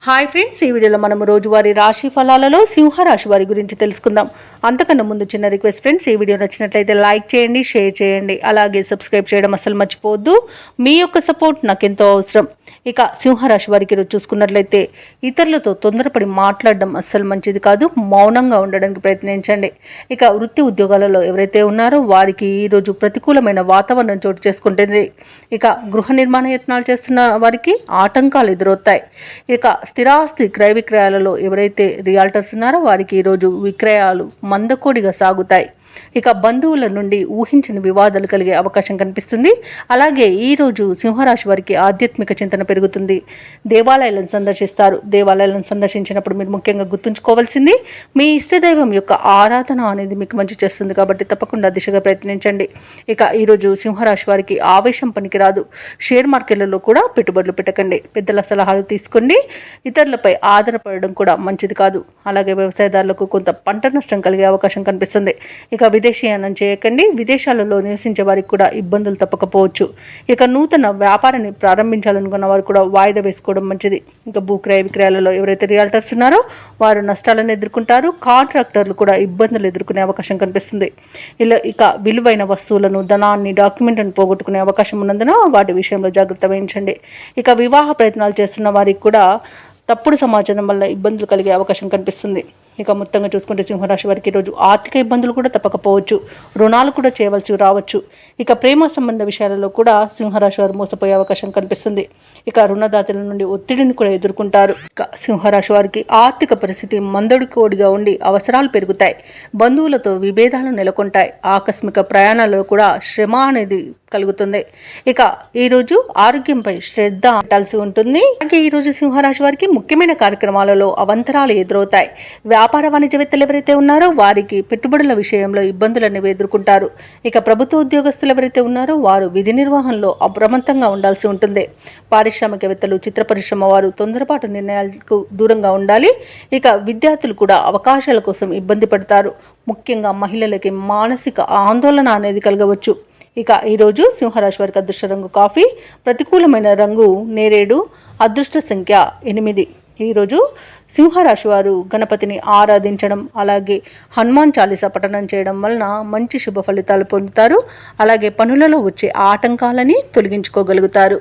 Hi friends, ఈ వీడియోలో మనం రోజువారీ రాశి ఫలాలలో సింహరాశి వారి గురించి తెలుసుకుందాం. అంతకన్నా ముందు చిన్న రిక్వెస్ట్ ఫ్రెండ్స్, ఈ వీడియో నచ్చినట్లయితే లైక్ చేయండి, షేర్ చేయండి, అలాగే సబ్స్క్రైబ్ చేయడం అసలు మర్చిపోవద్దు. మీ యొక్క సపోర్ట్ నాకు ఎంతో అవసరం. ఇక సింహరాశి వారికి ఈరోజు చూసుకున్నట్లయితే ఇతరులతో తొందరపడి మాట్లాడడం అస్సలు మంచిది కాదు. మౌనంగా ఉండడానికి ప్రయత్నించండి. ఇక వృత్తి ఉద్యోగాలలో ఎవరైతే ఉన్నారో వారికి ఈరోజు ప్రతికూలమైన వాతావరణం చోటు చేసుకుంటుంది. ఇక గృహ నిర్మాణ యత్నాలు చేస్తున్న వారికి ఆటంకాలు ఎదురవుతాయి. ఇక స్థిరాస్తి క్రయ విక్రయాలలో ఎవరైతే రియాల్టర్స్ ఉన్నారో వారికి ఈరోజు విక్రయాలు మందకోడిగా సాగుతాయి. ఇక బంధువుల నుండి ఊహించని వివాదాలు కలిగే అవకాశం కనిపిస్తుంది. అలాగే ఈరోజు సింహరాశి వారికి ఆధ్యాత్మిక చింతన పెరుగుతుంది. దేవాలయాలను సందర్శిస్తారు. దేవాలయాలను సందర్శించినప్పుడు మీరు ముఖ్యంగా గుర్తుంచుకోవాల్సింది మీ ఇష్టదైవం యొక్క ఆరాధన అనేది మీకు మంచి చేస్తుంది. కాబట్టి తప్పకుండా దిశగా ప్రయత్నించండి. ఇక ఈరోజు సింహరాశి వారికి ఆవేశం పనికిరాదు. షేర్ మార్కెట్లలో కూడా పెట్టుబడులు పెట్టకండి. పెద్దల సలహాలు తీసుకోండి. ఇతరులపై ఆధారపడడం కూడా మంచిది కాదు. అలాగే వ్యవసాయదారులకు కొంత పంట నష్టం కలిగే అవకాశం కనిపిస్తుంది. ఇక విదేశీయానం చేయకండి. విదేశాలలో నివసించే వారికి కూడా ఇబ్బందులు తప్పకపోవచ్చు. ఇక నూతన వ్యాపారాన్ని ప్రారంభించాలనుకున్న వారు కూడా వాయిదా వేసుకోవడం మంచిది. ఇక భూక్రయ విక్రయాలలో ఎవరైతే రియాల్టర్స్ ఉన్నారో వారు నష్టాలను ఎదుర్కొంటారు. కాంట్రాక్టర్లు కూడా ఇబ్బందులు ఎదుర్కొనే అవకాశం కనిపిస్తుంది. ఇక విలువైన వస్తువులను, ధనాన్ని, డాక్యుమెంట్లను పోగొట్టుకునే అవకాశం ఉన్నందున వాటి విషయంలో జాగ్రత్త వహించండి. ఇక వివాహ ప్రయత్నాలు చేస్తున్న వారికి కూడా తప్పుడు సమాచారం వల్ల ఇబ్బందులు కలిగే అవకాశం కనిపిస్తుంది. ఇక మొత్తంగా చూసుకుంటే సింహరాశి వారికి ఈరోజు ఆర్థిక ఇబ్బందులు కూడా తప్పకపోవచ్చు. రుణాలు కూడా చేయవలసి రావచ్చు. ఇక ప్రేమ సంబంధ విషయాలలో కూడా సింహరాశి వారు మోసపోయే అవకాశం కనిపిస్తుంది. ఇక రుణదాతల నుండి ఒత్తిడిని కూడా ఎదుర్కొంటారు. ఇక సింహరాశి వారికి ఆర్థిక పరిస్థితి మందడికోడిగా ఉండి అవసరాలు పెరుగుతాయి. బంధువులతో విభేదాలు నెలకొంటాయి. ఆకస్మిక ప్రయాణాలలో కూడా శ్రమ అనేది కలుగుతుంది. ఇక ఈరోజు ఆరోగ్యంపై శ్రద్ధ పెట్టాల్సి ఉంటుంది. అలాగే ఈరోజు సింహరాశి వారికి ముఖ్యమైన కార్యక్రమాలలో అవంతరాలు ఎదురవుతాయి. వ్యాపార వాణిజ్యవేత్తలు ఎవరైతే ఉన్నారో వారికి పెట్టుబడుల విషయంలో ఇబ్బందులు అనేవి ఎదుర్కొంటారు. ఇక ప్రభుత్వ ఉద్యోగస్తులు ఎవరైతే ఉన్నారో వారు విధి నిర్వహణలో అప్రమత్తంగా ఉండాల్సి ఉంటుంది. పారిశ్రామికవేత్తలు, చిత్ర పరిశ్రమ వారు తొందరపాటు నిర్ణయాలకు దూరంగా ఉండాలి. ఇక విద్యార్థులు కూడా అవకాశాల కోసం ఇబ్బంది పడతారు. ముఖ్యంగా మహిళలకి మానసిక ఆందోళన అనేది కలగవచ్చు. ఇక ఈరోజు సింహరాశి వారికి అదృష్ట రంగు కాఫీ, ప్రతికూలమైన రంగు నేరేడు, అదృష్ట సంఖ్య 8. ఈరోజు సింహరాశి వారు గణపతిని ఆరాధించడం, అలాగే హనుమాన్ చాలీసా పఠనం చేయడం వలన మంచి శుభ ఫలితాలు పొందుతారు. అలాగే పనులలో వచ్చే ఆటంకాలని తొలగించుకోగలుగుతారు.